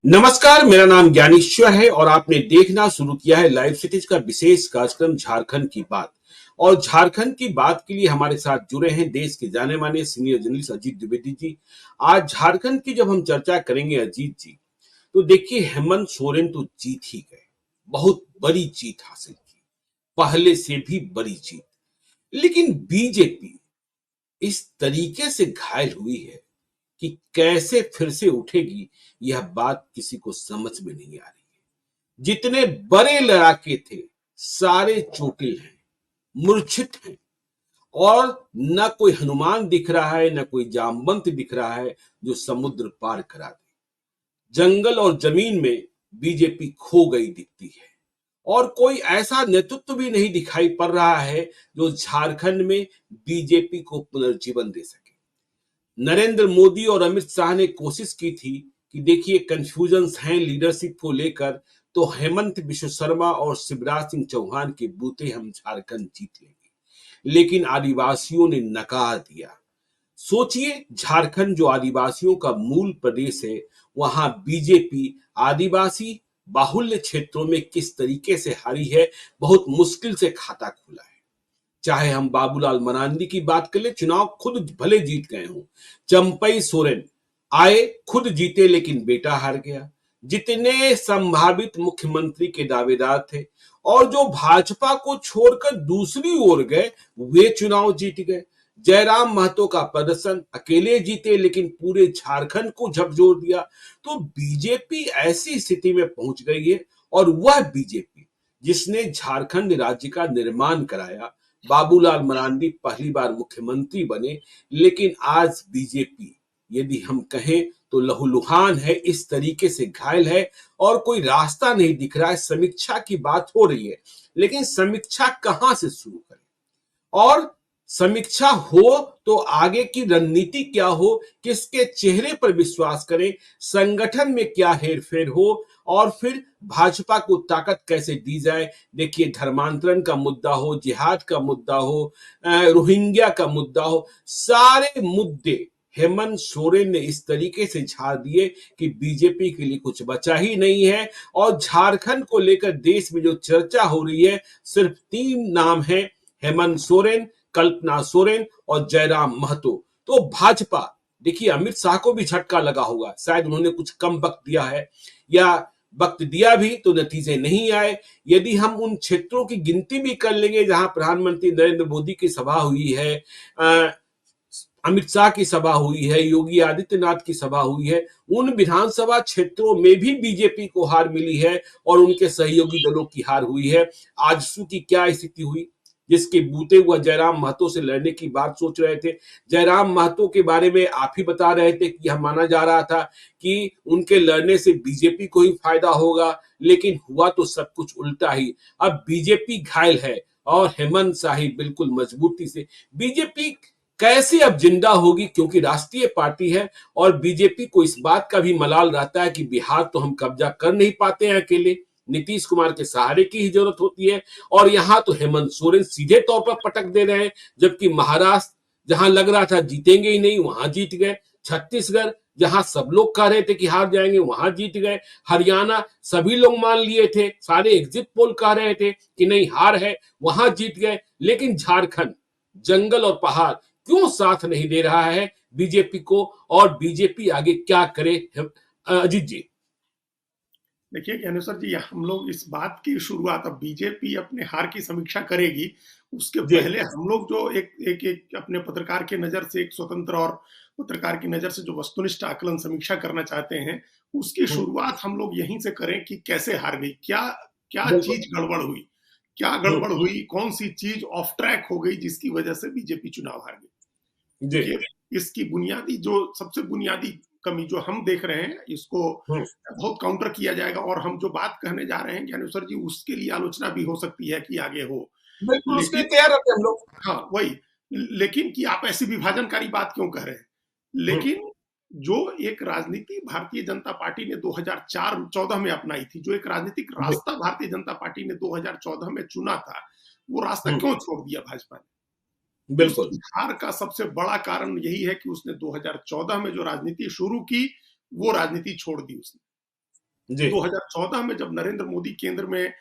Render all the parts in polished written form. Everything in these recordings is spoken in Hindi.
नमस्कार, मेरा नाम ज्ञानेश्वर है और आपने देखना शुरू किया है लाइव सिटीज का विशेष कार्यक्रम झारखंड की बात। और झारखंड की बात के लिए हमारे साथ जुड़े हैं देश के जाने माने सीनियर जर्नलिस्ट अजीत द्विवेदी जी। आज झारखंड की जब हम चर्चा करेंगे अजीत जी, तो देखिए हेमंत सोरेन तो जीत ही गए, बहुत बड़ी जीत हासिल की, पहले से भी बड़ी जीत। लेकिन बीजेपी इस तरीके से घायल हुई है कि कैसे फिर से उठेगी, यह बात किसी को समझ में नहीं आ रही है। जितने बड़े लड़ाके थे सारे चोटिल हैं, मूर्छित हैं और न कोई हनुमान दिख रहा है, न कोई जामवंत दिख रहा है जो समुद्र पार करा दे। जंगल और जमीन में बीजेपी खो गई दिखती है और कोई ऐसा नेतृत्व भी नहीं दिखाई पड़ रहा है जो झारखंड में बीजेपी को पुनर्जीवन दे सके। नरेंद्र मोदी और अमित शाह ने कोशिश की थी कि देखिए कंफ्यूजन्स हैं लीडरशिप को लेकर, तो हेमंत बिश्व शर्मा और शिवराज सिंह चौहान के बूते हम झारखंड जीत लेंगे, लेकिन आदिवासियों ने नकार दिया। सोचिए, झारखंड जो आदिवासियों का मूल प्रदेश है, वहां बीजेपी आदिवासी बाहुल्य क्षेत्रों में किस तरीके से हारी है, बहुत मुश्किल से खाता खुला है। चाहे हम बाबूलाल मरांडी की बात कर ले, चुनाव खुद भले जीत गए हों, चंपई सोरेन आए, खुद जीते लेकिन बेटा हार गया। जितने संभावित मुख्यमंत्री के दावेदार थे और जो भाजपा को छोड़कर दूसरी ओर गए, वे चुनाव जीत गए। जयराम महतो का प्रदर्शन, अकेले जीते लेकिन पूरे झारखंड को झकझोर दिया। तो बीजेपी ऐसी स्थिति में पहुंच गई है, और वह बीजेपी जिसने झारखंड राज्य का निर्माण कराया, बाबूलाल मरांडी पहली बार मुख्यमंत्री बने, लेकिन आज बीजेपी यदि हम कहें तो लहूलुहान है, इस तरीके से घायल है और कोई रास्ता नहीं दिख रहा है। समीक्षा की बात हो रही है, लेकिन समीक्षा कहां से शुरू करें, और समीक्षा हो तो आगे की रणनीति क्या हो, किसके चेहरे पर विश्वास करें, संगठन में क्या हेरफेर हो, और फिर भाजपा को ताकत कैसे दी जाए। देखिए, धर्मांतरण का मुद्दा हो, जिहाद का मुद्दा हो, रोहिंग्या का मुद्दा हो, सारे मुद्दे हेमंत सोरेन ने इस तरीके से झाड़ दिए कि बीजेपी के लिए कुछ बचा ही नहीं है। और झारखंड को लेकर देश में जो चर्चा हो रही है, सिर्फ 3 नाम है, हेमंत सोरेन, कल्पना सोरेन और जयराम महतो। तो भाजपा, देखिए अमित शाह को भी झटका लगा होगा, शायद उन्होंने कुछ कम वक्त दिया है, या वक्त दिया भी तो नतीजे नहीं आए। यदि हम उन क्षेत्रों की गिनती भी कर लेंगे जहां प्रधानमंत्री नरेंद्र मोदी की सभा हुई है, अमित शाह की सभा हुई है, योगी आदित्यनाथ की सभा हुई है, उन विधानसभा क्षेत्रों में भी बीजेपी को हार मिली है और उनके सहयोगी दलों की हार हुई है। आजसू की क्या स्थिति हुई, जिसके बूते हुआ जयराम महतो से लड़ने की बात सोच रहे थे। जयराम महतो के बारे में आप ही बता रहे थे कि यह माना जा रहा था कि उनके लड़ने से बीजेपी को ही फायदा होगा, लेकिन हुआ तो सब कुछ उल्टा ही। अब बीजेपी घायल है और हेमंत शाही बिल्कुल मजबूती से, बीजेपी कैसे अब जिंदा होगी, क्योंकि राष्ट्रीय पार्टी है और बीजेपी को इस बात का भी मलाल रहता है कि बिहार तो हम कब्जा कर नहीं पाते हैं अकेले, नीतीश कुमार के सहारे की ही जरूरत होती है। और यहां तो हेमंत सोरेन सीधे तौर पर पटक दे रहे हैं, जबकि महाराष्ट्र जहां लग रहा था जीतेंगे ही नहीं, वहां जीत गए। छत्तीसगढ़ जहां सब लोग कह रहे थे कि हार जाएंगे, वहां जीत गए। हरियाणा सभी लोग मान लिए थे, सारे एग्जिट पोल कह रहे थे कि नहीं हार है, वहां जीत गए। लेकिन झारखंड जंगल और पहाड़ क्यों साथ नहीं दे रहा है बीजेपी को, और बीजेपी आगे क्या करे? अजीत जी। देखिए ज्ञानेश्वर जी, हम लोग इस बात की शुरुआत, अब बीजेपी अपने हार की समीक्षा करेगी उसके पहले हम लोग जो एक अपने पत्रकार की नजर से, एक स्वतंत्र और पत्रकार की नजर से जो वस्तुनिष्ठ आकलन समीक्षा करना चाहते हैं, उसकी शुरुआत हम लोग यहीं से करें कि कैसे हार गई, क्या क्या चीज गड़बड़ हुई, क्या गड़बड़ हुई, कौन सी चीज ऑफ ट्रैक हो गई जिसकी वजह से बीजेपी चुनाव हार गई। देखिए, इसकी बुनियादी जो सबसे बुनियादी कमी जो हम देख रहे हैं, इसको बहुत काउंटर किया जाएगा, और हम जो बात कहने जा रहे हैं ज्ञानेश्वर जी, उसके लिए आलोचना भी हो सकती है कि आगे हो, बिल्कुल उसके लिए तैयार रहते हैं हम लोग। हाँ वही, लेकिन कि आप ऐसी विभाजनकारी बात क्यों कह रहे हैं। लेकिन जो एक राजनीति भारतीय जनता पार्टी ने 2004-14 में अपनाई थी, जो एक राजनीतिक रास्ता भारतीय जनता पार्टी ने 2014 में चुना था, वो रास्ता क्यों छोड़ दिया भाजपा ने? बिल्कुल। हार का सबसे बड़ा कारण यही है कि उसने 2014 में जो राजनीति शुरू की, वो राजनीति छोड़ दी उसने। जी 2014 में जब नरेंद्र मोदी केंद्र में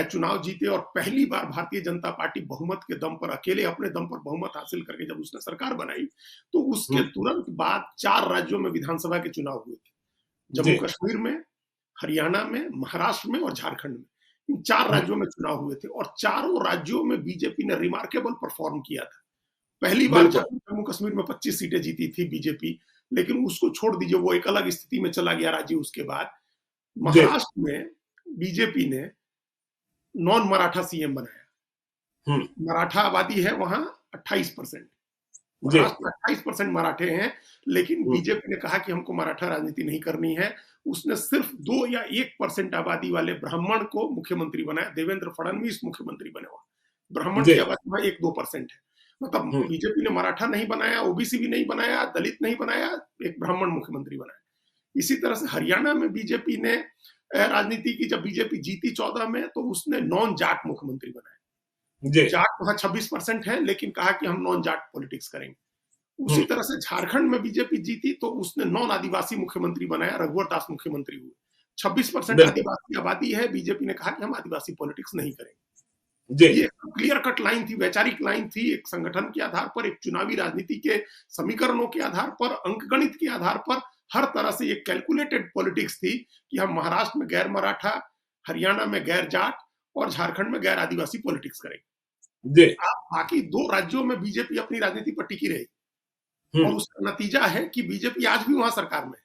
चुनाव जीते और पहली बार भारतीय जनता पार्टी बहुमत के दम पर, अकेले अपने दम पर बहुमत हासिल करके जब उसने सरकार बनाई, तो उसके हम्म, तुरंत बाद 4 राज्यों में विधानसभा के चुनाव हुए थे। जी जम्मू कश्मीर में, हरियाणा में, महाराष्ट्र में और झारखंड में। इन 4 हम्म, राज्यों में चुनाव हुए थे और चारों राज्यों में बीजेपी ने रिमार्केबल परफॉर्म किया था। पहली बार बिल्कुल जम्मू कश्मीर में 25 सीटें जीती थी बीजेपी, लेकिन उसको छोड़ दीजिए, वो एक अलग स्थिति में चला गया राज्य उसके बाद। जी महाराष्ट्र में बीजेपी ने नॉन मराठा सीएम बनाया। हम्म, मराठा आबादी है वहां 28%। जी महाराष्ट्र में 28% मराठे हैं, लेकिन हम्म, बीजेपी ने कहा कि हमको मराठा राजनीति नहीं करनी है। उसने सिर्फ 2 या 1% आबादी वाले ब्राह्मण को मुख्यमंत्री बनाया। देवेंद्र फडणवीस मुख्यमंत्री बने वहां। ब्राह्मण जी की आबादी वहां 1-2% है। मतलब हम्म, बीजेपी ने मराठा नहीं बनाया, ओबीसी भी नहीं बनाया, दलित नहीं बनाया, एक ब्राह्मण मुख्यमंत्री बनाया। इसी तरह से हरियाणा में बीजेपी ने राजनीति की, जब बीजेपी जीती 14 में, तो उसने नॉन जाट मुख्यमंत्री बनाया। जी जाट वहां 26% है, लेकिन कहा कि हम नॉन जाट पॉलिटिक्स करेंगे। उसी हम्म, तरह से झारखंड में बीजेपी जीती तो उसने नॉन आदिवासी मुख्यमंत्री बनाया, रघुवर दास मुख्यमंत्री हुए। 26% बिल्कुल आदिवासी आबादी है, बीजेपी ने कहा कि हम आदिवासी पॉलिटिक्स नहीं करेंगे। जी ये क्लियर कट लाइन थी, वैचारिक लाइन थी, एक संगठन के आधार पर, एक चुनावी राजनीति के समीकरणों के आधार पर, अंकगणित के आधार पर, हर तरह से एक कैलकुलेटेड पॉलिटिक्स थी कि हम महाराष्ट्र में गैर मराठा, हरियाणा में गैर जाट और झारखंड में गैर आदिवासी पॉलिटिक्स करेंगे। जी आप बाकी 2 राज्यों में बीजेपी अपनी राजनीति पर टिकी रही और हम्म, उसका नतीजा है कि बीजेपी आज भी वहां सरकार में है।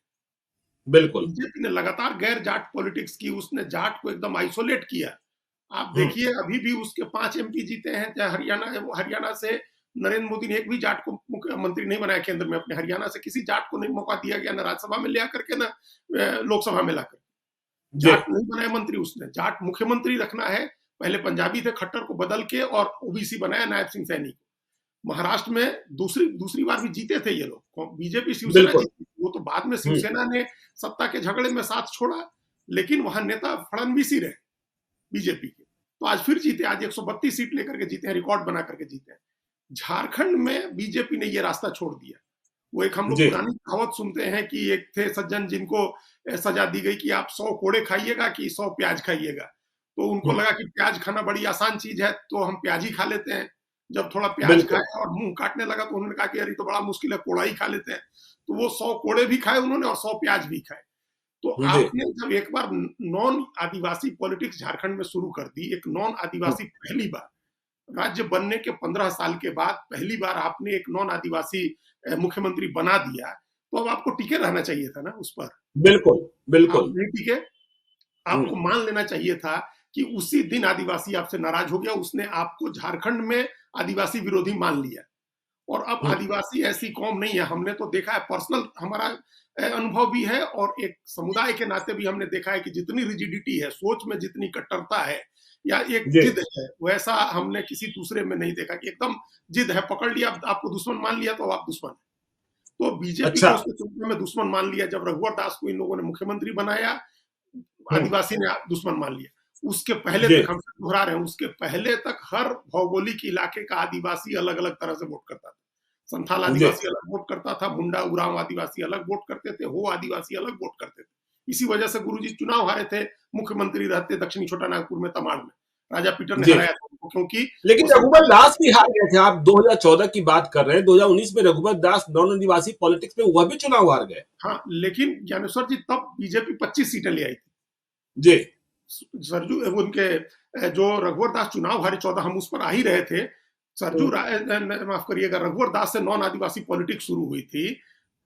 बिल्कुल बीजेपी ने लगातार गैर जाट पॉलिटिक्स की, उसने जाट को एकदम आइसोलेट किया। आप हम्म, देखिए अभी भी उसके 5 एमपी जीते हैं, चाहे हरियाणा से नरेंद्र मोदी ने एक भी जाट को मुख्यमंत्री नहीं बनाया केंद्र में अपने। हरियाणा से किसी जाट को नहीं मौका दिया गया, ना राज्यसभा में ले आकर के, ना लोकसभा में लाकर। जी जाट नहीं बनाया मंत्री उसने। जाट मुख्यमंत्री रखना है, पहले पंजाबी थे खट्टर को बदल के और ओबीसी बनाया नायब सिंह सैनी को। महाराष्ट्र में दूसरी दूसरी बार भी जीते थे ये लोग, बीजेपी शिवसेना बिल्कुल जीती। वो तो बाद में हम्म, शिवसेना ने सत्ता के झगड़े में साथ छोड़ा, लेकिन वहां नेता फडणवीस ही रहे बीजेपी के। तो आज फिर जीते, आज 132 सीट लेकर के जीते हैं, रिकॉर्ड बना करके जीते हैं। झारखंड में बीजेपी ने ये रास्ता छोड़ दिया। वो एक हम लोग जी पुरानी कहावत सुनते हैं कि एक थे सज्जन जिनको सजा दी गई कि आप 100 कोड़े खाइएगा कि 100 प्याज खाइएगा। तो उनको हम्म, लगा कि प्याज खाना बड़ी आसान चीज है, तो हम प्याज ही खा लेते हैं। जब थोड़ा प्याज बिल्कुल खाया और मुंह काटने लगा तो उन्होंने कहा कि यार ये तो बड़ा मुश्किल है, कोड़ा ही खा लेते हैं। तो वो 100 कोड़े भी खाए उन्होंने और 100 प्याज भी खाए। तो जी आपने जब एक बार नॉन आदिवासी पॉलिटिक्स झारखंड में शुरू कर दी, एक नॉन हम्म, आदिवासी पहली बार राज्य बनने के 15 साल के बाद पहली बार आपने एक नॉन आदिवासी मुख्यमंत्री बना दिया, तो अब आपको टिके रहना चाहिए था ना उस पर। बिल्कुल आप बिल्कुल नहीं टिके। आपको हम्म, मान लेना चाहिए था कि उसी दिन आदिवासी आपसे नाराज हो गया, उसने आपको झारखंड में आदिवासी विरोधी मान लिया। और अब हम्म, आदिवासी ऐसी कौम नहीं है, हमने तो देखा है, पर्सनल हमारा अनुभव भी है और एक समुदाय के नाते भी हमने देखा है कि जितनी रिजिडिटी है, सोच में जितनी कट्टरता है या एक जी जिद है, वैसा हमने किसी दूसरे में नहीं देखा कि एकदम जिद है, पकड़ लिया, आपको दुश्मन मान लिया तो आप दुश्मन है। तो बीजेपी अच्छा को उसने चुनाव में दुश्मन मान लिया। जब रघुवर दास को इन लोगों ने मुख्यमंत्री बनाया, हम्म, आदिवासी ने दुश्मन मान लिया। उसके पहले जी तक, हम दोहरा रहे हैं, उसके पहले तक हर भौगोलिक इलाके का आदिवासी अलग अलग तरह से वोट करता था। संथाल जी आदिवासी अलग वोट करता था, मुंडा उरांव आदिवासी अलग वोट करते थे, हो आदिवासी अलग वोट करते थे। इसी वजह से गुरुजी चुनाव हारे थे, मुख्यमंत्री रहते दक्षिणी छोटा नागपुर में तमाड़ में। राजा पीटर ने जी हराया था उनको, क्योंकि लेकिन वो रघुबर संथाल। दास भी हार गए थे। आप 2014 की बात कर रहे हैं, 2019 में रघुबर दास नॉन आदिवासी पॉलिटिक्स में वह भी चुनाव हार गए। हाँ, लेकिन ज्ञानेश्वर जी तब बीजेपी 25 सीटें ले आई थी। जी सरजू उनके जो रघुवर दास चुनाव हारे 14, हम उस पर आ ही रहे थे। सरजू हम्म, माफ करिएगा, रघुवर दास से नॉन आदिवासी पॉलिटिक्स शुरू हुई थी।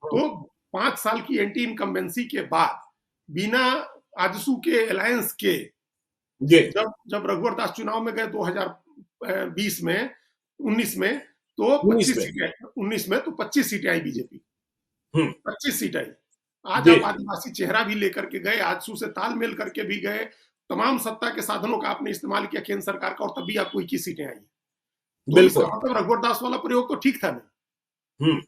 हम्म, तो 5 साल की एंटी इनकम्बेंसी के बाद, बिना आजसू के अलायंस के, जी जब जब रघुवर दास चुनाव में गए 2020 में, 19 में, तो 19 25 में सीटें, 19 में तो 25 सीटें आई बीजेपी। हम्म, 25 सीट आई। आज जी आप आदिवासी चेहरा भी लेकर के गए, आजसू से तालमेल करके भी गए, तमाम सत्ता के साधनों का आपने इस्तेमाल किया केंद्र सरकार का, और तब भी आपको 21 सीटें आई। तो इसका बिल्कुल मतलब रघुवर दास वाला प्रयोग तो ठीक था नहीं। हम्म,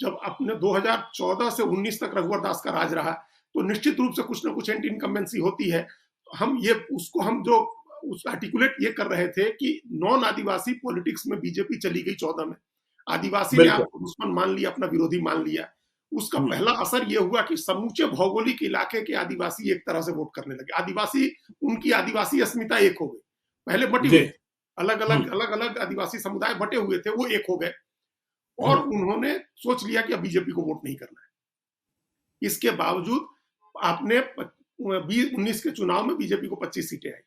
जब अपने 2014 से 19 तक रघुवर दास का राज रहा, तो निश्चित रूप से कुछ ना कुछ एंटी इनकम्बेंसी होती है। हम ये उसको हम जो उस आर्टिकुलेट ये कर रहे थे कि नॉन आदिवासी पॉलिटिक्स में बीजेपी चली गई 14 में। आदिवासी ने बिल्कुल आपको दुश्मन मान लिया, अपना विरोधी मान लिया। उसका पहला असर यह हुआ कि समूचे भौगोलिक इलाके के आदिवासी एक तरह से वोट करने लगे। आदिवासी, उनकी आदिवासी अस्मिता एक हो गई। पहले बटी हुई थी, अलग अलग आदिवासी समुदाय बटे हुए थे, वो एक हो गए और उन्होंने सोच लिया कि अब बीजेपी को वोट नहीं करना है। इसके बावजूद आपने 2019 के चुनाव में बीजेपी को 25 सीटें आई।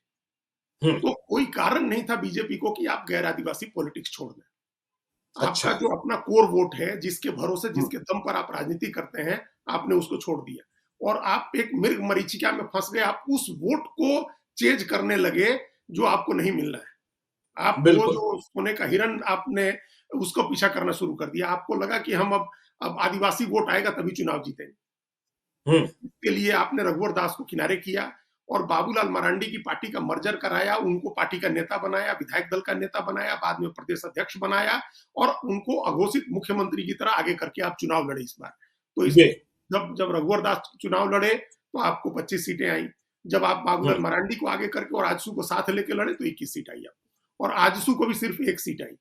तो कोई कारण नहीं था बीजेपी को कि आप गैर आदिवासी पॉलिटिक्स छोड़ दें। अच्छा। आपका जो अपना कोर वोट है, जिसके भरोसे, जिसके दम पर आप राजनीति करते हैं, आपने उसको छोड़ दिया और आप एक मृग मरीचिका में फंस गए। आप उस वोट को चेज करने लगे जो आपको नहीं मिलना है। आप वो जो सोने का हिरन, आपने उसको पीछा करना शुरू कर दिया। आपको लगा कि हम अब आदिवासी वोट आएगा तभी चुनाव जीतेंगे। इसके लिए आपने रघुवर दास को किनारे किया और बाबूलाल मरांडी की पार्टी का मर्जर कराया, उनको पार्टी का नेता बनाया, विधायक दल का नेता बनाया, बाद में प्रदेश अध्यक्ष बनाया और उनको अघोषित मुख्यमंत्री की तरह आगे करके आप चुनाव लड़े इस बार। तो इस जब रघुवर दास चुनाव लड़े तो आपको 25 सीटें आई। जब आप बाबूलाल मरांडी को आगे करके और आजसू को साथ लेके लड़े तो 21 सीट आई आपको, और आजसू को भी सिर्फ 1 सीट आई।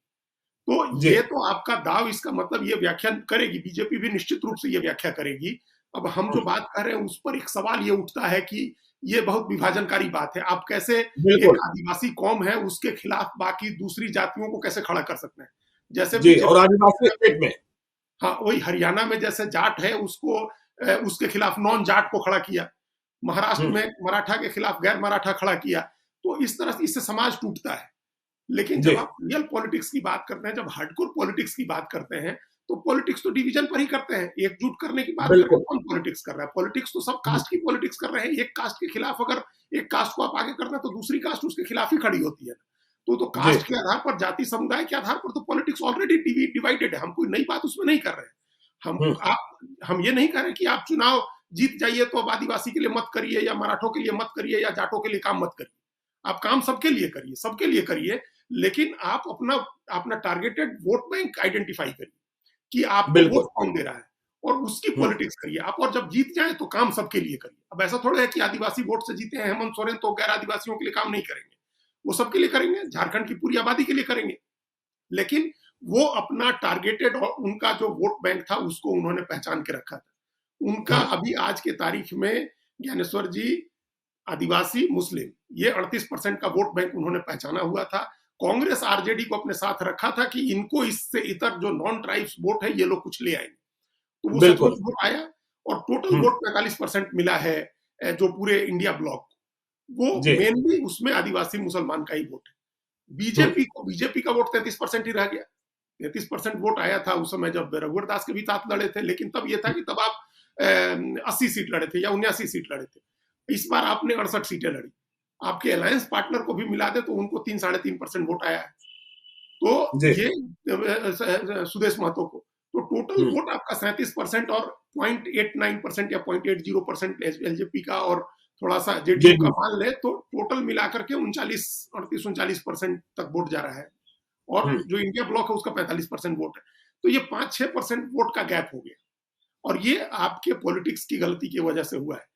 तो ये तो आपका दाव, इसका मतलब ये व्याख्या करेगी बीजेपी भी, निश्चित रूप से ये व्याख्या करेगी। अब हम जो बात कर रहे हैं उस पर एक सवाल ये उठता है कि ये बहुत विभाजनकारी बात है। आप कैसे एक आदिवासी कौम है उसके खिलाफ बाकी दूसरी जातियों को कैसे खड़ा कर सकते हैं? जैसे और आदिवासी स्टेट में, हाँ, वही हरियाणा में जैसे जाट है उसको उसके खिलाफ नॉन जाट को खड़ा किया, महाराष्ट्र में मराठा के खिलाफ गैर मराठा खड़ा किया। तो इस तरह से इससे समाज टूटता है। लेकिन जब आप रियल पॉलिटिक्स की बात करते हैं, जब हार्डकोर पॉलिटिक्स की बात करते हैं, तो पॉलिटिक्स तो डिवीजन पर ही करते हैं। एकजुट करने की बात करते हैं, कौन पॉलिटिक्स कर रहा है? पॉलिटिक्स तो सब कास्ट की पॉलिटिक्स कर रहे हैं। एक कास्ट के खिलाफ अगर एक कास्ट को आप आगे करते हैं तो दूसरी कास्ट उसके खिलाफ ही खड़ी होती है। तो कास्ट के आधार पर, जाति समुदाय के आधार पर तो पॉलिटिक्स ऑलरेडी डिवाइडेड है। हम कोई नई बात उसमें नहीं कर रहे हैं। हम ये नहीं कर रहे कि आप चुनाव जीत जाइए तो अब आदिवासी के लिए मत करिए या मराठों के लिए मत करिए या जाटों के लिए काम मत करिए। आप काम सबके लिए करिए, सबके लिए करिए, लेकिन आप अपना टारगेटेड वोट बैंक आइडेंटिफाई करिए कि आपको वोट कौन दे रहा है और उसकी पॉलिटिक्स करिए आप। और जब जीत जाए तो काम सबके लिए करिए। अब ऐसा थोड़ा है कि आदिवासी वोट से जीते हैं हेमंत सोरेन तो गैर आदिवासियों के लिए काम नहीं करेंगे। वो सबके लिए करेंगे, झारखंड की पूरी आबादी के लिए करेंगे। लेकिन वो अपना टारगेटेड और उनका जो वोट बैंक था उसको उन्होंने पहचान के रखा था। उनका अभी आज के तारीख में ज्ञानेश्वर जी, आदिवासी, मुस्लिम, ये 38% का वोट बैंक उन्होंने पहचाना हुआ था। कांग्रेस आरजेडी को अपने साथ रखा था कि इनको इससे इतर जो नॉन ट्राइब्स वोट है ये लोग कुछ ले आएंगे। तो वो सब वोट आया और टोटल वोट 45% मिला है जो पूरे इंडिया ब्लॉक को। वो मेनली उसमें आदिवासी मुसलमान का ही वोट है। बीजेपी का वोट 33% ही रह गया। 33% वोट आया था उस समय जब रघुवर दास के भी साथ लड़े थे, लेकिन तब ये था कि तब आप 80 सीट लड़े थे या 79 सीट लड़े थे। इस बार आपने 68 सीटें लड़ी। आपके अलायंस पार्टनर को भी मिला दे तो उनको 3-3.5% वोट आया है। तो ये सुदेश महतो को, तो टोटल वोट आपका 37% और 0.89% या 0.80% एलजेपी का और थोड़ा सा जेडीयू का मान ले तो टोटल मिलाकर के 39-39% तक वोट जा रहा है। और जो इंडिया ब्लॉक है उसका 45% वोट है। तो ये 5-6% वोट का गैप हो गया और ये आपके पॉलिटिक्स की गलती की वजह से हुआ है।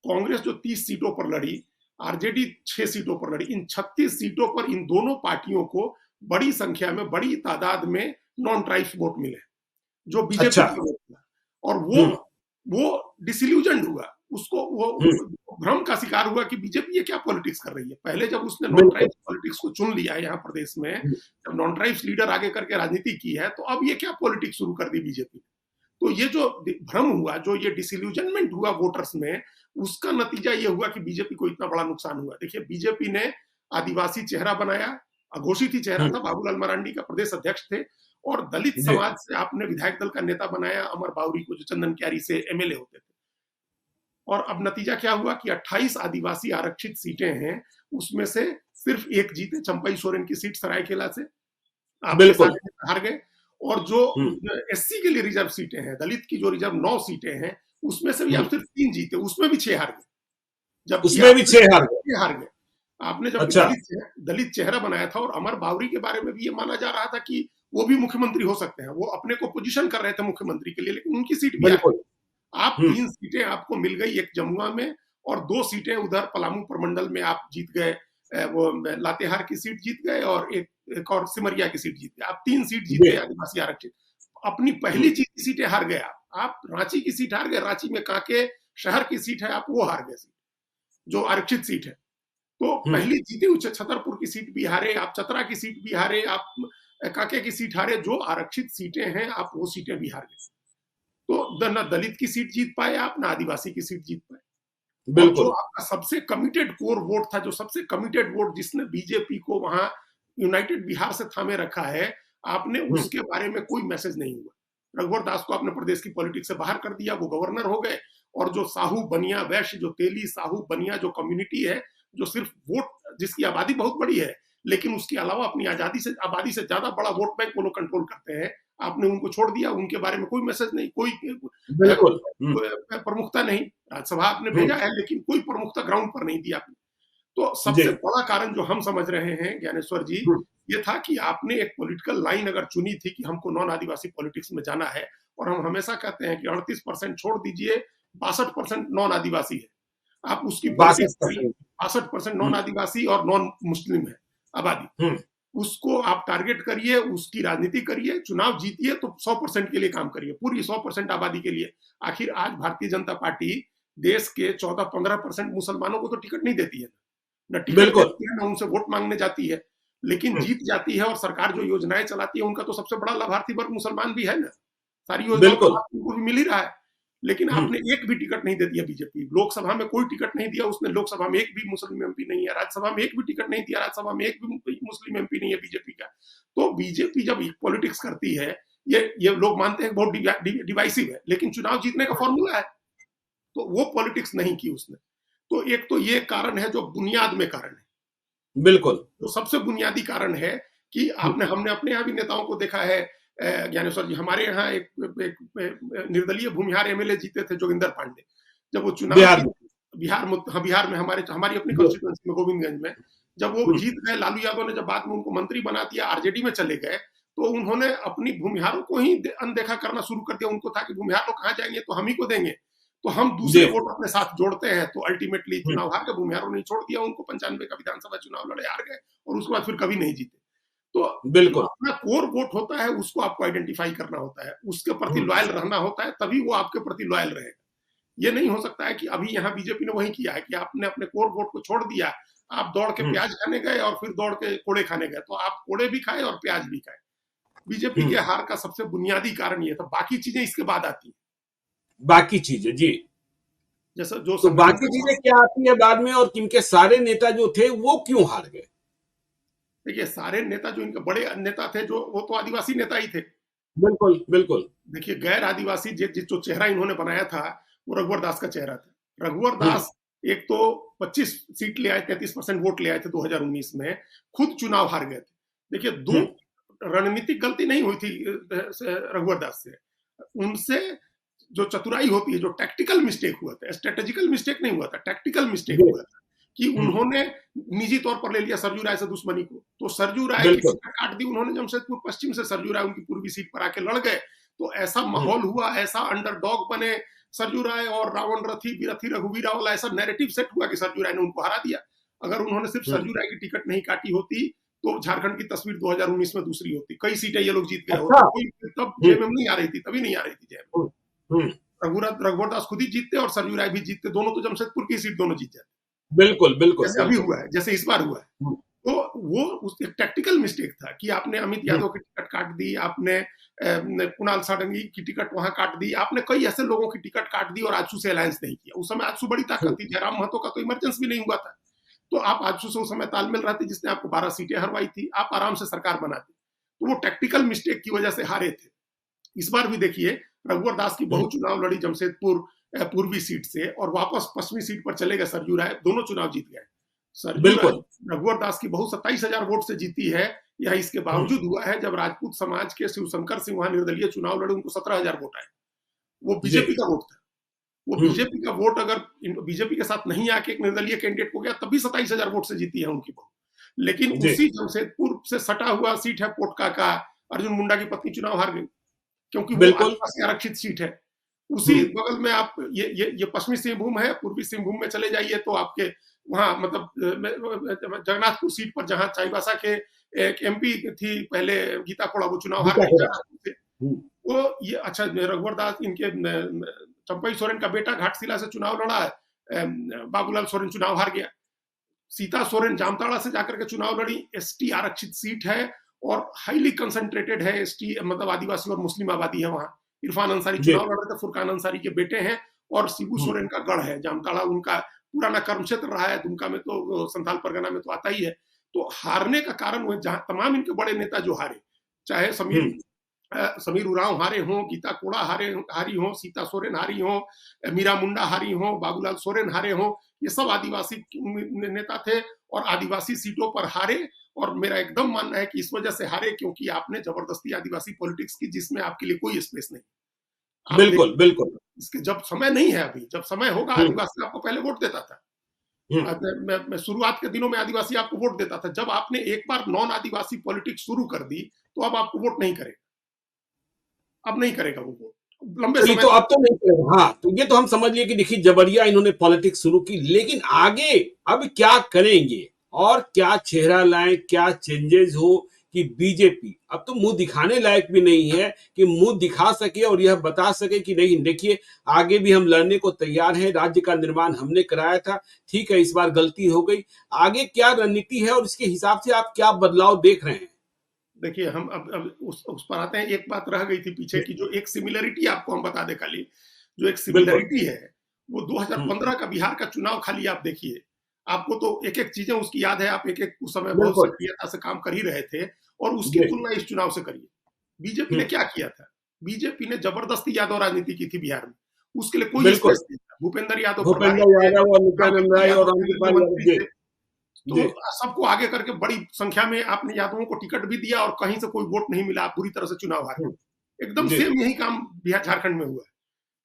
कांग्रेस जो 30 सीटों पर लड़ी, आरजेडी 6 सीटों पर लड़ी, इन 36 सीटों पर इन दोनों पार्टियों को बड़ी संख्या में, बड़ी तादाद में नॉन ट्राइब्स वोट मिले जो बीजेपी के वोट था। और वो डिसइल्यूजन्ड हुआ, उसको वो भ्रम का शिकार हुआ कि बीजेपी ये क्या पॉलिटिक्स कर रही है। पहले जब उसने नॉन ट्राइब्स पॉलिटिक्स को चुन लिया है यहाँ प्रदेश में, जब नॉन ट्राइब्स लीडर आगे करके राजनीति की है, तो अब ये क्या पॉलिटिक्स शुरू कर दी बीजेपी। तो ये जो भ्रम हुआ, जो ये डिसइल्यूजनमेंट हुआ वोटर्स में, उसका नतीजा ये हुआ कि बीजेपी को इतना बड़ा नुकसान हुआ। देखिए, बीजेपी ने आदिवासी चेहरा बनाया, अघोषित ही चेहरा था, बाबूलाल मरांडी का प्रदेश अध्यक्ष थे, और दलित समाज से आपने विधायक दल का नेता बनाया अमर बावरी को, जो चंदन क्यारी से एमएलए होते थे। और अब नतीजा क्या हुआ कि 28 आदिवासी आरक्षित सीटें हैं, उसमें से सिर्फ एक जीते, चंपई सोरेन की सीट सरायकेला से, आप हार गए। और जो एससी के लिए रिजर्व सीटें हैं, दलित की जो रिजर्व 9 सीटें हैं, उसमें से भी आप सिर्फ 3 जीते, उसमें भी 6 हार गए। जब उसमें भी 6 हार गए। आपने जब दलित चेहरा बनाया था, और अमर बावरी के बारे में भी ये माना जा रहा था कि वो भी मुख्यमंत्री हो सकते हैं, वो अपने को पोजीशन कर रहे थे मुख्यमंत्री के लिए, लेकिन उनकी सीट भी आप 3 सीटें आपको मिल गई, एक जमुआ में और 2 सीटें उधर पलामू प्रमंडल में आप जीत गए, वो लातेहार की सीट जीत गए और एक और सिमरिया की सीट जीत गए। आप 3 सीट जीत गए आदिवासी आरक्षित। अपनी पहली जीती सीटें हार गए आप रांची की सीट हार गए, रांची में कांके शहर की सीट है, आप वो हार गए सीट, जो आरक्षित सीट है। तो पहली जीती हुई छतरपुर की सीट भी हारे, आप चतरा की सीट भी हारे, आप कांके की सीट हारे, जो आरक्षित सीटें हैं आप वो सीटें भी हार गए। तो न दलित की सीट जीत पाए आप, ना आदिवासी की सीट जीत पाए। और जो बिल्कुल। आपका सबसे कमिटेड कोर वोट था, जो सबसे कमिटेड वोट जिसने बीजेपी को वहां यूनाइटेड बिहार से थामे रखा है, आपने उसके बारे में कोई मैसेज नहीं हुआ। रघुवर दास को आपने प्रदेश की पॉलिटिक्स से बाहर कर दिया, वो गवर्नर हो गए। और जो साहू बनिया वैश्य, जो तेली साहू बनिया जो कम्युनिटी है, जो सिर्फ वोट, जिसकी आबादी बहुत बड़ी है लेकिन उसके अलावा अपनी आबादी से ज्यादा बड़ा वोट बैंक वो लोग कंट्रोल करते हैं, आपने उनको छोड़ दिया। उनके बारे में कोई मैसेज नहीं, कोई बिल्कुल। प्रमुखता नहीं। राज्यसभा आपने भेजा है लेकिन कोई प्रमुखता ग्राउंड पर नहीं दिया आपने। तो सबसे जी। बड़ा कारण जो हम समझ रहे हैं ज्ञानेश्वर जी, ये था कि आपने एक पॉलिटिकल लाइन अगर चुनी थी कि हमको नॉन आदिवासी पॉलिटिक्स में जाना है, और हम हमेशा कहते हैं कि 38% छोड़ दीजिए, 62% नॉन आदिवासी है, आप उसकी पॉलिटिक्स करिए। 62% नॉन आदिवासी और नॉन मुस्लिम है आबादी, उसको आप टारगेट करिए, उसकी राजनीति करिए, चुनाव जीतिए तो 100% के लिए काम करिए, पूरी 100% आबादी के लिए। आखिर आज भारतीय जनता पार्टी देश के 14-15% मुसलमानों को तो टिकट नहीं देती है, न टिकट देती है, न उनसे वोट मांगने जाती है, लेकिन जीत जाती है। और सरकार जो योजनाएं चलाती है उनका तो सबसे बड़ा लाभार्थी वर्ग मुसलमान भी है ना, सारी योजनाओं का उनको भी मिल ही रहा है। लेकिन आपने एक भी टिकट नहीं दे दिया बीजेपी। लोकसभा में कोई टिकट नहीं दिया उसने, लोकसभा में एक भी मुस्लिम एमपी नहीं है, राज्यसभा में एक भी टिकट नहीं दिया, राज्यसभा में एक भी मुस्लिम एमपी नहीं है बीजेपी का। तो बीजेपी जब पॉलिटिक्स करती है, ये लोग मानते हैं बहुत डिवाइसिव है, लेकिन चुनाव जीतने का फॉर्मूला है, तो वो पॉलिटिक्स नहीं की उसने। तो एक तो ये कारण है जो बुनियाद में कारण है। बिल्कुल। तो सबसे बुनियादी कारण है कि हमने अपने यहाँ भी नेताओं को देखा है ज्ञानेश्वर जी। हमारे यहाँ एक निर्दलीय भूमिहार एमएलए जीते थे, जोगिंदर पांडे, जब वो चुनाव बिहार में हमारी अपनी कॉन्स्टिट्यूएंसी में गोविंदगंज में जब वो जीत गए, लालू यादव ने जब बाद में उनको मंत्री बना दिया, आरजेडी में चले गए, तो उन्होंने अपनी भूमिहारों को ही अनदेखा करना शुरू कर दिया। उनको था कि भूमिहार लोग कहाँ जाएंगे, तो हम ही को देंगे, तो हम दूसरे वोट अपने साथ जोड़ते हैं। तो अल्टीमेटली चुनाव हार के भूमिहारों ने छोड़ दिया उनको, 95 का विधानसभा चुनाव लड़े, हार गए, और उसके बाद फिर कभी नहीं जीते। तो बिल्कुल अपना कोर वोट होता है, उसको आपको आइडेंटिफाई करना होता है, उसके प्रति लॉयल रहना होता है, तभी वो आपके प्रति लॉयल रहेगा। ये नहीं हो सकता है कि अभी यहाँ बीजेपी ने वही किया है कि आपने अपने कोर वोट को छोड़ दिया, आप दौड़ के प्याज खाने गए और फिर दौड़ के कोड़े खाने गए, तो आप कोड़े भी खाए और प्याज भी खाए। बीजेपी के हार का सबसे बुनियादी कारण ये था, बाकी चीजें इसके बाद आती हैं। बाकी चीजें जी, जैसा जो तो बाकी चीजें क्या आती है बाद में, और किनके सारे नेता जो थे वो क्यों हार गए? देखिए, सारे नेता जो इनके बड़े नेता थे, जो वो तो आदिवासी नेता ही थे। बिल्कुल बिल्कुल। देखिए, गैर आदिवासी जो चेहरा इन्होंने बनाया था वो रघुवर दास का चेहरा था। रघुवर दास एक तो 25 सीट ले आए, 33% वोट ले आए थे 2019 में, खुद चुनाव हार गए थे। देखिए, दो रणनीतिक गलती नहीं हुई थी रघुवर दास से, उनसे जो चतुराई होती है, जो टैक्टिकल मिस्टेक हुआ था, स्ट्रेटेजिकल मिस्टेक नहीं हुआ था, टैक्टिकल मिस्टेक हुआ था कि उन्होंने निजी तौर पर ले लिया सरजू राय से दुश्मनी को। तो सरजू राय की टिकट काट दी उन्होंने जमशेदपुर पश्चिम से, सरजू राय उनकी पूर्वी सीट पर आके लड़ गए। तो ऐसा माहौल हुआ, ऐसा अंडरडॉग बने सरजू राय और रावण रथी बिरथी रघुवीरा वाला ऐसा नैरेटिव सेट हुआ कि सरजू राय ने उनको हरा दिया। अगर उन्होंने सिर्फ सरजू राय की टिकट नहीं काटी होती तो झारखंड की तस्वीर 2019 में दूसरी होती, कई सीटें ये लोग जीत गए होते। तब जेएमएम नहीं आ रही थी, तभी नहीं आ रही थी जेएमएम। रघुवर दास खुद ही जीतते और सरजू राय भी जीतते, दोनों तो जमशेदपुर की सीट दोनों जीत जाते। बिल्कुल बिल्कुल, जैसे अभी हुआ है, जैसे इस बार हुआ है। तो वो उस एक टैक्टिकल मिस्टेक था कि आपने अमित यादव की टिकट काट दी, आपने कुणाल सारंगी की टिकट वहां काट दी, आपने कई ऐसे लोगों की टिकट काट दी और आजसू से अलायंस नहीं किया। उस समय आजसू बड़ी ताकत थी, जयराम महतो का तो इमरजेंसी भी नहीं हुआ था, तो आप आजसू से उस समय तालमेल रहते, जिसने आपको 12 सीटें हरवाई थी, आप आराम से सरकार बनाते। तो वो टैक्टिकल मिस्टेक की वजह से हारे थे। इस बार भी देखिए, रघुवर दास की बहु चुनाव लड़ी जमशेदपुर पूर्वी सीट से और वापस पश्चिमी सीट पर चले गए सरजू राय, दोनों चुनाव जीत गए। सरजू राय रघुवर दास की बहु 27,000 वोट से जीती है। यह इसके बावजूद हुआ है जब राजपूत समाज के शिवशंकर सिंह वहां निर्दलीय चुनाव लड़े, उनको 17,000 वोट आए। वो बीजेपी का वोट था। वो बीजेपी का वोट अगर बीजेपी के साथ नहीं आके एक निर्दलीय कैंडिडेट को गया, तभी 27,000 वोट से जीती है उनकी बहु। लेकिन उसी जमशेदपुर से सटा हुआ सीट है पोटका का, अर्जुन मुंडा की पत्नी चुनाव हार गई, क्योंकि वो आदिवासी आरक्षित सीट है। उसी बगल में आप ये पश्चिमी सिंहभूम है, पूर्वी सिंहभूम में चले जाइए तो आपके वहां मतलब जगन्नाथपुर सीट पर, जहां चाईबासा के एक एमपी थी पहले गीता कोड़ा, वो चुनाव हार गई। वो ये अच्छा रघुवर दास इनके चंपई सोरेन का बेटा घाटशिला से चुनाव लड़ा है, बाबूलाल सोरेन चुनाव हार गया। सीता सोरेन जामताड़ा से जाकर के चुनाव लड़ी, एसटी आरक्षित सीट है और हाईली कंसंट्रेटेड है, एसटी मतलब आदिवासी और मुस्लिम आबादी है वहां। इरफान अंसारी जी। चुनाव लड़ रहे थे, फुरकान अंसारी के बेटे हैं, और शिबू सोरेन का गढ़ है जामताड़ा, उनका पुराना कर्म क्षेत्र रहा है। दुमका में तो संथाल परगना में तो आता ही है। तो हारने का कारण वो जहां तमाम इनके बड़े नेता जो हारे, चाहे समीर उरांव हारे हों, गीता कोड़ा हारी हों, सीता सोरेन हारी हों, मीरा मुंडा हारी हों, बाबूलाल सोरेन हारे हों, ये सब आदिवासी नेता थे और आदिवासी सीटों पर हारे। और मेरा एकदम मानना है कि इस वजह से हारे क्योंकि आपने जबरदस्ती आदिवासी पॉलिटिक्स की, जिसमें आपके लिए कोई स्पेस नहीं। आप बिल्कुल बिल्कुल। इसके जब समय नहीं है, अभी जब समय होगा आदिवासी आपको पहले वोट देता था। मैं शुरुआत के दिनों में आदिवासी आपको वोट देता था। जब आपने एक बार नॉन आदिवासी पॉलिटिक्स शुरू कर दी तो अब आपको वोट नहीं करेगा, अब नहीं करेगा वो वोट लंबे समय तो अब तो नहीं करेगा। हाँ, तो ये तो हम समझ लिए कि देखिए जबरिया इन्होंने पॉलिटिक्स शुरू की, लेकिन आगे अब क्या करेंगे और क्या चेहरा लाएं, क्या चेंजेस हो कि बीजेपी अब तो मुंह दिखाने लायक भी नहीं है कि मुंह दिखा सके और यह बता सके कि नहीं देखिए आगे भी हम लड़ने को तैयार हैं, राज्य का निर्माण हमने कराया था, ठीक है इस बार गलती हो गई। आगे क्या रणनीति है और इसके हिसाब से आप क्या बदलाव देख रहे हैं? देखिए हम अब उस पर आते हैं। एक बात रह गई थी पीछे की, जो एक सिमिलरिटी आपको हम बता दें खाली, जो एक सिमिलरिटी है वो 2015 का बिहार का चुनाव खाली आप देखिए। आपको तो एक एक चीजें उसकी याद है, आप एक एक उस समय बहुत सक्रियता से काम कर ही रहे थे, और उसकी तुलना इस चुनाव से करिए। बीजेपी ने क्या किया था? बीजेपी ने जबरदस्ती यादव राजनीति की थी बिहार में, उसके लिए कोई स्पेस नहीं था। भूपेंद्र यादव तो सबको आगे करके बड़ी संख्या में आपने यादवों को टिकट भी दिया और कहीं से कोई वोट नहीं मिला, आप बुरी तरह से चुनाव हारे। एकदम सेम यही काम बिहार झारखंड में हुआ है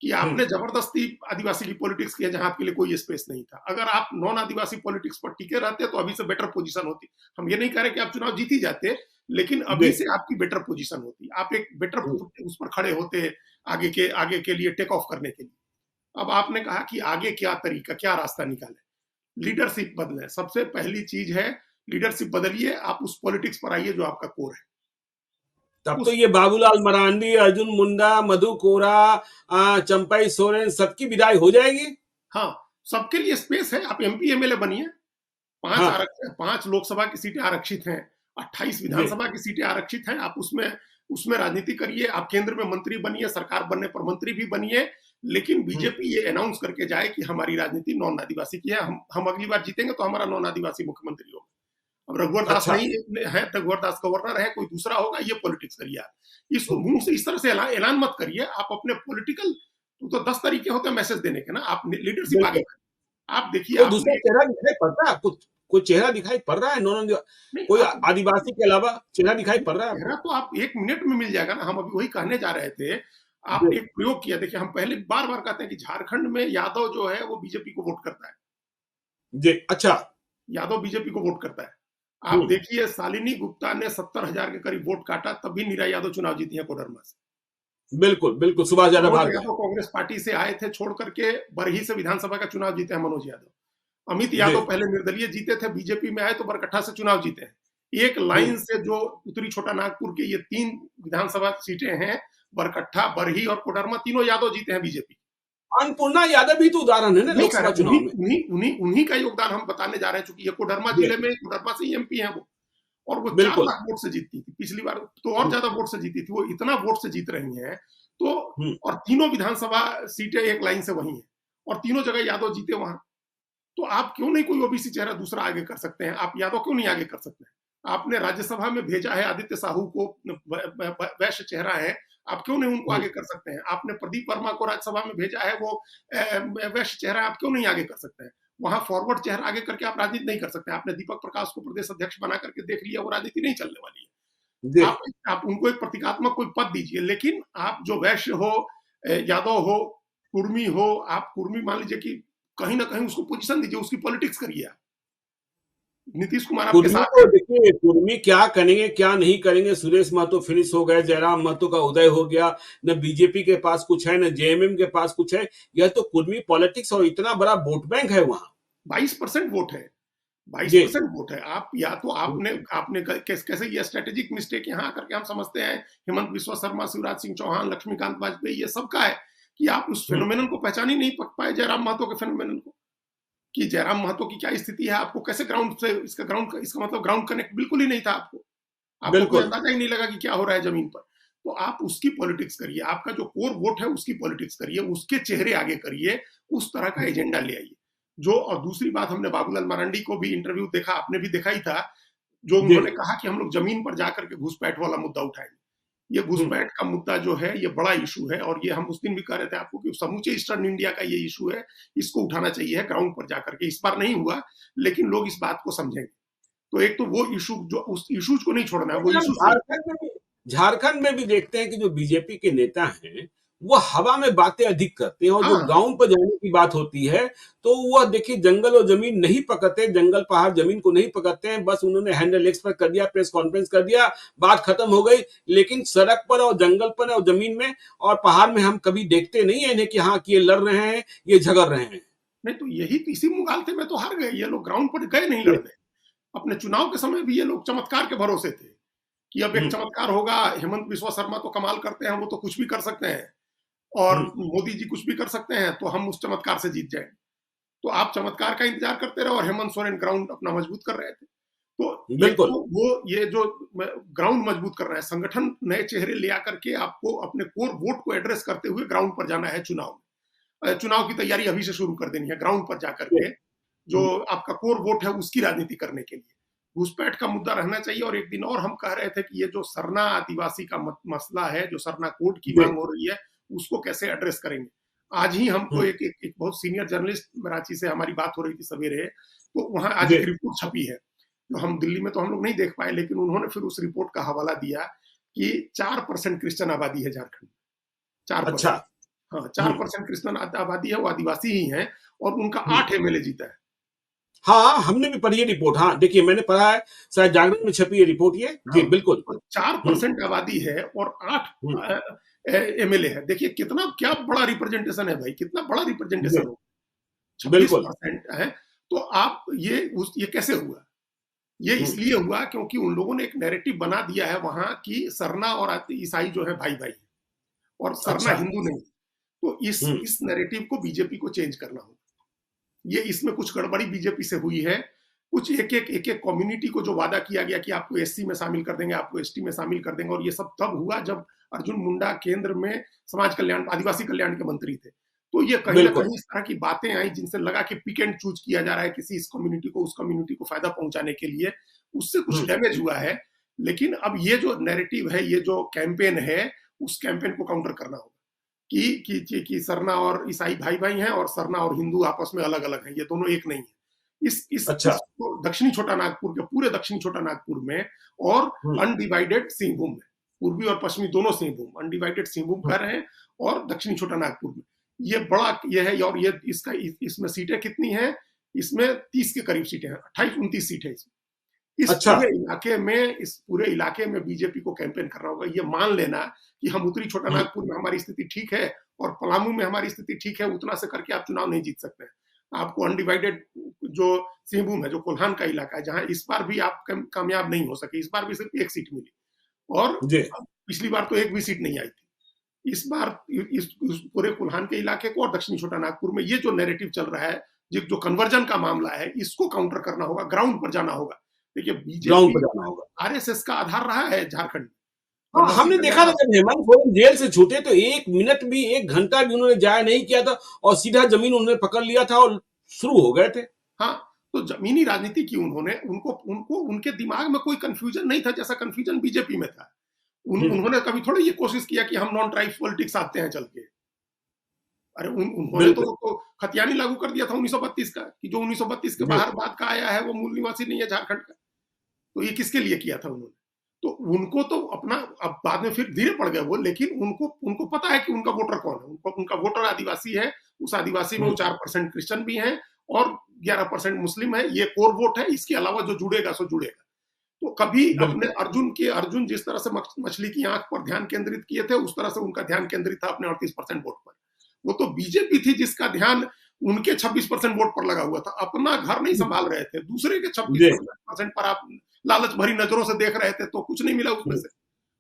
कि आपने जबरदस्ती आदिवासी की पॉलिटिक्स किया जहां आपके लिए कोई स्पेस नहीं था। अगर आप नॉन आदिवासी पॉलिटिक्स पर टिके रहते तो अभी से बेटर पोजीशन होती। हम ये नहीं कह रहे कि आप चुनाव जीत ही जाते, लेकिन अभी से आपकी बेटर पोजीशन होती, आप एक बेटर उस पर खड़े होते आगे के लिए टेक ऑफ करने के लिए। अब आपने कहा कि आगे क्या तरीका, क्या रास्ता निकाले? लीडरशिप बदले। सबसे पहली चीज है लीडरशिप बदलिए, आप उस पॉलिटिक्स पर आइए जो आपका कोर है। तब तो ये बाबूलाल मरांडी, अर्जुन मुंडा, मधु कोरा, चंपई सोरेन सबकी विदाई हो जाएगी। हाँ, सबके लिए स्पेस है। आप एमपी एमएलए बनिए। 5 लोकसभा की सीटें आरक्षित हैं, 28 विधानसभा की सीटें आरक्षित हैं। आप उसमें राजनीति करिए, आप केंद्र में मंत्री बनिए, सरकार बनने पर मंत्री भी बनिए, लेकिन बीजेपी ये अनाउंस करके जाए कि हमारी राजनीति नॉन आदिवासी की है। हम अगली बार जीतेंगे तो हमारा नॉन आदिवासी मुख्यमंत्री होगा। अब रघुवर दास नहीं है, रघुवर दास गवर्नर है, कोई दूसरा होगा, ये पॉलिटिक्स करिए आप। इसको मुंह से इस तरह से ऐलान मत करिए। आप अपने पॉलिटिकल तो 10 तरीके होते हैं मैसेज देने के ना, आप लीडरशिप आगे आप देखिए। दूसरा चेहरा दिखाई पड़ता है आपको? कोई चेहरा दिखाई पड़ रहा है कोई आदिवासी के अलावा चेहरा दिखाई पड़ रहा है? चेहरा तो आप 1 मिनट में मिल जाएगा ना। हम अभी वही कहने जा रहे थे। आपने एक प्रयोग किया। देखिए हम पहले बार कहते हैं कि झारखंड में यादव जो है वो बीजेपी को वोट करता है जी। अच्छा, यादव बीजेपी को वोट करता है। आप देखिए शालिनी गुप्ता ने 70,000 के करीब वोट काटा, तब भी नीरा यादव चुनाव जीती है कोडरमा से। बिल्कुल बिल्कुल। सुभाष यादव कांग्रेस पार्टी से आए थे छोड़ करके, बरही से विधानसभा का चुनाव जीते हैं मनोज यादव। अमित यादव पहले निर्दलीय जीते थे, बीजेपी में आए तो बरकट्ठा से चुनाव जीते हैं। एक लाइन से जो उत्तरी छोटा नागपुर के ये 3 विधानसभा सीटें हैं, बरकट्ठा, बरही और कोडरमा, तीनों यादव जीते हैं बीजेपी। अन्नपूर्णा यादव भी तो उदाहरण है ना लोकसभा चुनाव में। उन्हीं का योगदान हम बताने जा रहे हैं, क्योंकि ये कोडरमा जिले में, कोडरमा से एमपी है वो, और वो 4 लाख वोट से जीती थी पिछली बार, तो और ज्यादा वोट से जीती थी। वो इतना वोट से जीत रही हैं तो, और तीनों विधानसभा सीटें एक लाइन से वही है, और तीनों जगह यादव जीते वहां। तो आप क्यों नहीं कोई ओबीसी चेहरा दूसरा आगे कर सकते हैं? आप यादव क्यों नहीं आगे कर सकते हैं? आपने राज्यसभा में भेजा है आदित्य साहू को, वैश्य चेहरा है, आप क्यों नहीं उनको आगे कर सकते हैं? आपने प्रदीप वर्मा को राज्यसभा में भेजा है, वो वैश्य चेहरा, आप क्यों नहीं आगे कर सकते हैं? वहां फॉरवर्ड चेहरा आगे करके आप राजनीति नहीं कर सकते। आपने दीपक प्रकाश को प्रदेश अध्यक्ष बना करके देख लिया, वो राजनीति नहीं चलने वाली है। आप उनको एक प्रतीकात्मक कोई पद दीजिए, लेकिन आप जो वैश्य हो, यादव हो, कुर्मी हो, आप कुर्मी मान लीजिए कि कहीं ना कहीं उसको पोजीशन दीजिए, उसकी पॉलिटिक्स करिए। नीतीश कुमार आपके साथ है। देखिए कुर्मी क्या करेंगे क्या नहीं करेंगे, सुरेश महतो फिनिश हो गए, जयराम महतो का उदय हो गया, न बीजेपी के पास कुछ है, न जेएमएम के पास कुछ है। यह तो कुर्मी पॉलिटिक्स और इतना बड़ा वोट बैंक है वहां। 22% वोट है। जी। 22% वोट है। आप या तो आपने आपने कैसे ये स्ट्रेटेजिक मिस्टेक यहाँ आकर के हम समझते हैं हेमंत बिस्वा शर्मा, शिवराज सिंह चौहान, लक्ष्मीकांत वाजपेयी, ये सबका है कि आप उस फेनोमेनन को पहचान ही नहीं पाए, जयराम महतो के फेनोमेनन को, कि जयराम महतो की क्या स्थिति है, आपको कैसे ग्राउंड से इसका मतलब ग्राउंड कनेक्ट बिल्कुल ही नहीं था आपको, आपको कोई बिल्कुल। अंदाजा ही नहीं लगा कि क्या हो रहा है जमीन पर। तो आप उसकी पॉलिटिक्स करिए, आपका जो कोर वोट है उसकी पॉलिटिक्स करिए, उसके चेहरे आगे करिए, उस तरह का एजेंडा ले आइए। जो और दूसरी बात, हमने बाबूलाल मरांडी को भी इंटरव्यू देखा, आपने भी देखा ही था, जो जी। उन्होंने कहा कि हम लोग जमीन पर जाकर के घुसपैठ वाला मुद्दा उठाएंगे। ये हम्म। घुसपैठ का मुद्दा जो है ये बड़ा इशू है, और ये हम उस दिन भी कह रहे थे आपको कि समूचे ईस्टर्न इंडिया का ये इशू है, इसको उठाना चाहिए ग्राउंड पर जाकर के। इस बार नहीं हुआ, लेकिन लोग इस बात को समझेंगे। तो एक तो वो इशू, जो उस इशूज को नहीं छोड़ना है, वो लेकिन हम इशूज को। झारखंड में भी देखते हैं कि जो बीजेपी के नेता हैं वो हवा में बातें अधिक करते हैं, और जो हाँ, गांव पर जाने की बात होती है तो वह देखिए जंगल और जमीन नहीं पकड़ते, जंगल पहाड़ जमीन को नहीं पकड़ते हैं, बस उन्होंने हैंडल एक्स पर कर दिया, प्रेस कॉन्फ्रेंस कर दिया, बात खत्म हो गई। लेकिन सड़क पर और जंगल पर और जमीन में और पहाड़ में हम कभी देखते नहीं है इन्हें कि हाँ कि ये लड़ रहे हैं, ये झगड़ रहे हैं। नहीं तो यही तो, इसी मुगालते में तो हार गए ये लोग, ग्राउंड पर गए नहीं लड़ने। अपने चुनाव के समय भी ये लोग चमत्कार के भरोसे थे कि अब एक हम्म। चमत्कार होगा, हेमंत बिस्वा शर्मा तो कमाल करते हैं, वो तो कुछ भी कर सकते हैं, और हम्म। मोदी जी कुछ भी कर सकते हैं, तो हम उस चमत्कार से जीत जाएंगे। तो आप चमत्कार का इंतजार करते रहे, और हेमंत सोरेन ग्राउंड अपना मजबूत कर रहे थे। तो एक बिल्कुल। तो वो ये जो ग्राउंड मजबूत कर रहा है, संगठन नए चेहरे ले आकर के आपको अपने कोर वोट को एड्रेस करते हुए ग्राउंड पर जाना है। चुनाव की तैयारी अभी से शुरू कर देनी है, ग्राउंड पर जाकर के जो आपका कोर वोट है उसकी राजनीति करने के लिए। घुसपैठ का मुद्दा रहना चाहिए। और एक दिन और हम कह रहे थे कि ये जो सरना आदिवासी का मसला है, जो सरना कोड की जी। मांग हो रही है, उसको कैसे एड्रेस करेंगे। आज ही हमको हम्म। एक बहुत सीनियर जर्नलिस्ट रांची से हमारी बात हो रही थी सवेरे, तो वहां आज जी। एक रिपोर्ट छपी है, जो हम दिल्ली में तो हम लोग नहीं देख पाए, लेकिन उन्होंने फिर उस रिपोर्ट का हवाला दिया कि 4% क्रिश्चियन आबादी है झारखंड में। अच्छा। 4%। हाँ, 4% क्रिश्चियन आबादी है, वो आदिवासी ही है, और उनका हम्म। 8 एमएलए जीता है। हाँ, हमने भी पढ़ी है रिपोर्ट। हाँ, देखिए मैंने पढ़ा है, शायद जागरण में छपी है रिपोर्ट ये। हाँ, जी, बिल्कुल। तो हुँ, 4% आबादी है और 8 हुँ, एमएलए है। देखिए कितना, क्या बड़ा रिप्रेजेंटेशन है भाई, कितना बड़ा जी, रिप्रेजेंटेशन हो। बिल्कुल। 26% है। तो आप ये कैसे हुआ? ये हुँ, इसलिए हुआ क्योंकि उन लोगों ने एक नैरेटिव बना दिया है वहां कि सरना और ईसाई जो है भाई भाई, और सरना अच्छा। हिंदू नहीं। तो हुँ, इस नैरेटिव को बीजेपी को चेंज करना होगा। ये इसमें कुछ गड़बड़ी बीजेपी से हुई है। कुछ एक एक कम्युनिटी को जो वादा किया गया कि आपको एससी में शामिल कर देंगे, आपको एसटी में शामिल कर देंगे, और ये सब तब हुआ जब अर्जुन मुंडा केंद्र में समाज कल्याण, आदिवासी कल्याण के मंत्री थे। तो ये कहीं ना बिल्कुल। कहीं इस तरह की बातें आई जिनसे लगा कि पिक एंड चूज किया जा रहा है किसी इस कम्युनिटी को उस कम्युनिटी को फायदा पहुंचाने के लिए। उससे कुछ हुँ, डैमेज हुआ है। लेकिन अब ये जो नैरेटिव है, ये जो कैंपेन है, उस कैंपेन को काउंटर करना होगा कि सरना और ईसाई भाई भाई हैं, और सरना और हिंदू आपस में अलग अलग हैं, ये दोनों एक नहीं है। अच्छा। इस दक्षिणी छोटा नागपुर के, पूरे दक्षिणी छोटा नागपुर में, और हुँ, अनडिवाइडेड सिंहभूम में, पूर्वी और पश्चिमी दोनों सिंहभूम, अनडिवाइडेड सिंहभूम हुँ, कह रहे हैं, और दक्षिणी छोटा नागपुर में ये बड़ा ये है। और ये इसमें सीटें कितनी हैं? इसमें 30 के करीब सीटें हैं, 28-29 सीटें इसमें। अच्छा। इस पूरे इलाके में बीजेपी को कैंपेन करना होगा। ये मान लेना कि हम उत्तरी छोटा हुँ, नागपुर में हमारी स्थिति ठीक है और पलामू में हमारी स्थिति ठीक है, उतना से करके आप चुनाव नहीं जीत सकते हैं। आपको अनडिवाइडेड जो सिंहभूम है, जो कोल्हान का इलाका है, जहां इस बार भी आप कामयाब नहीं हो सके, इस बार भी सिर्फ एक सीट मिली, और जी, पिछली बार तो एक भी सीट नहीं आई थी। इस बार इस पूरे कोल्हान के इलाके को और दक्षिणी छोटा नागपुर में ये जो नैरेटिव चल रहा है, जो कन्वर्जन का मामला है, इसको काउंटर करना होगा, ग्राउंड पर जाना होगा। देखिए ग्राउंड बीजेपी पर जाना होगा। आरएसएस का आधार रहा है झारखंड में, हाँ, बनवासी हमने देखा था कल्याण। जब हेमंत सोरेन जेल से छूटे तो 1 मिनट भी, 1 घंटा भी उन्होंने जाया नहीं किया था, और सीधा जमीन उन्होंने पकड़ लिया था और शुरू हो गए थे। हाँ, तो जमीनी राजनीति की उन्होंने, उनको उनको उनके दिमाग में कोई कंफ्यूजन नहीं था जैसा कंफ्यूजन बीजेपी में था। हुँ, उन्होंने कभी थोड़ी ये कोशिश किया कि हम नॉन ट्राइब्स पॉलिटिक्स आते हैं चल के। अरे उन्होंने बिल्कुल। तो खतियानी लागू कर दिया था 1932 का, कि जो 1932 के जी, बाहर बाद का आया है वो मूल निवासी नहीं है झारखंड का। तो ये किसके लिए किया था उन्होंने? तो उनको तो अपना, अब बाद में फिर धीरे पड़ गए वो, लेकिन उनको उनको पता है कि उनका वोटर कौन है। उनका वोटर आदिवासी है। उस आदिवासी में वो हुँ, 4% क्रिश्चियन भी हैं, और 11% मुस्लिम है। ये कोर वोट है, इसके अलावा जो जुड़ेगा सो जुड़ेगा। तो कभी अपने बिल्कुल। अर्जुन जिस तरह से मछली की आंख पर ध्यान केंद्रित किए थे, उस तरह से उनका ध्यान केंद्रित था अपने 38% वोट पर। वो तो बीजेपी थी जिसका ध्यान उनके 26% वोट पर लगा हुआ था, अपना घर नहीं संभाल रहे थे, दूसरे के 26% पर आप लालच भरी नजरों से देख रहे थे, तो कुछ नहीं मिला उसमें से।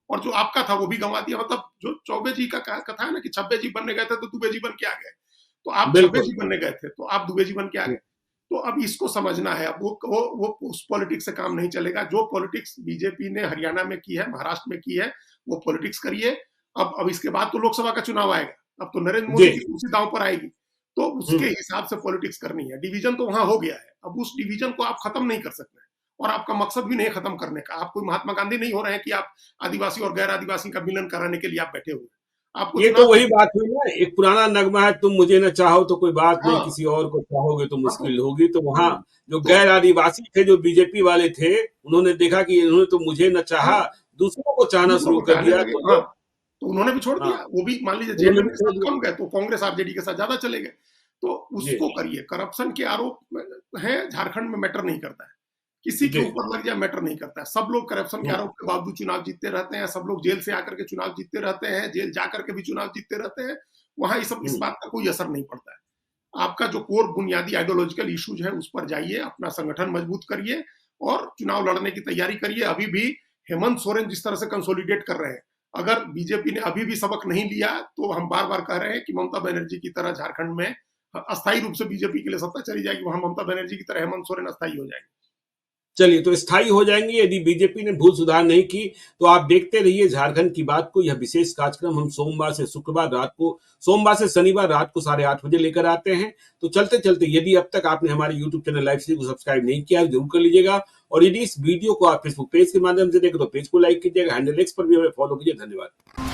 और जो आपका था वो भी गंवा दिया। मतलब जो चौबे जी का कथा है ना कि छब्बे जी बनने गए थे तो दुबे जी बन के आ गए, तो आप छब्बे जी बनने गए थे तो आप दुबे जी बन के आ गए। तो अब इसको समझना है, अब वो उस पॉलिटिक्स से काम नहीं चलेगा। जो पॉलिटिक्स बीजेपी ने हरियाणा में की है, महाराष्ट्र में की है, वो पॉलिटिक्स करिए। अब इसके बाद तो लोकसभा का चुनाव आएगा, अब तो नरेंद्र मोदी की कुर्सी दांव पर आएगी, तो उसके हिसाब से पॉलिटिक्स करनी है। डिवीजन तो वहां हो गया है, अब उस डिवीजन को आप खत्म नहीं कर सकते, और आपका मकसद भी नहीं खत्म करने का। आप कोई महात्मा गांधी नहीं हो रहे हैं कि आप आदिवासी और गैर आदिवासी का मिलन कराने के लिए आप बैठे हुए। आपको ये तो वही बात हुई ना, एक पुराना नगमा है, तुम मुझे न चाहो तो कोई बात नहीं, किसी और को चाहोगे तो मुश्किल होगी। तो वहां जो गैर आदिवासी थे, जो बीजेपी वाले थे, उन्होंने देखा कि इन्होंने तो मुझे न चाहा, दूसरों को चाहना शुरू कर दिया, तो उन्होंने भी छोड़ दिया। वो भी मान लीजिए जेल में साथ कम गए, तो कांग्रेस आरजेडी के साथ ज्यादा चले गए। तो उसको करिए। करप्शन के आरोप है झारखंड में, मैटर नहीं करता है, किसी के ऊपर लग जाए मैटर नहीं करता है। सब लोग करप्शन के आरोप के बावजूद चुनाव जीतते रहते हैं, सब लोग जेल से आकर के चुनाव जीतते रहते हैं, जेल जाकर के भी चुनाव जीतते रहते हैं। वहां इस बात का कोई असर नहीं पड़ता है। आपका जो कोर बुनियादी आइडियोलॉजिकल इश्यूज है उस पर जाइए, अपना संगठन मजबूत करिए और चुनाव लड़ने की तैयारी करिए। अभी भी हेमंत सोरेन जिस तरह से कंसोलिडेट कर रहे हैं, अगर बीजेपी ने अभी भी सबक नहीं लिया तो हम बार बार कह रहे हैं कि ममता बनर्जी की तरह झारखंड में अस्थायी रूप से बीजेपी के लिए सत्ता चली जाएगी, वहां ममता बनर्जी की तरह हेमंत सोरेन अस्थायी हो जाएंगे। चलिए, तो स्थायी हो जाएंगे यदि बीजेपी ने भूल सुधार नहीं की। तो आप देखते रहिए झारखंड की बात को। यह विशेष कार्यक्रम हम सोमवार से शनिवार रात को 8:30 बजे लेकर आते हैं। तो चलते चलते, यदि अब तक आपने हमारे यूट्यूब चैनल लाइव सिटी को सब्सक्राइब नहीं किया जरूर कर लीजिएगा, और यदि इस वीडियो को आप फेसबुक पेज के माध्यम से देखें तो पेज को लाइक कीजिएगा, हैंडल एक्स पर भी हमें फॉलो कीजिए। धन्यवाद।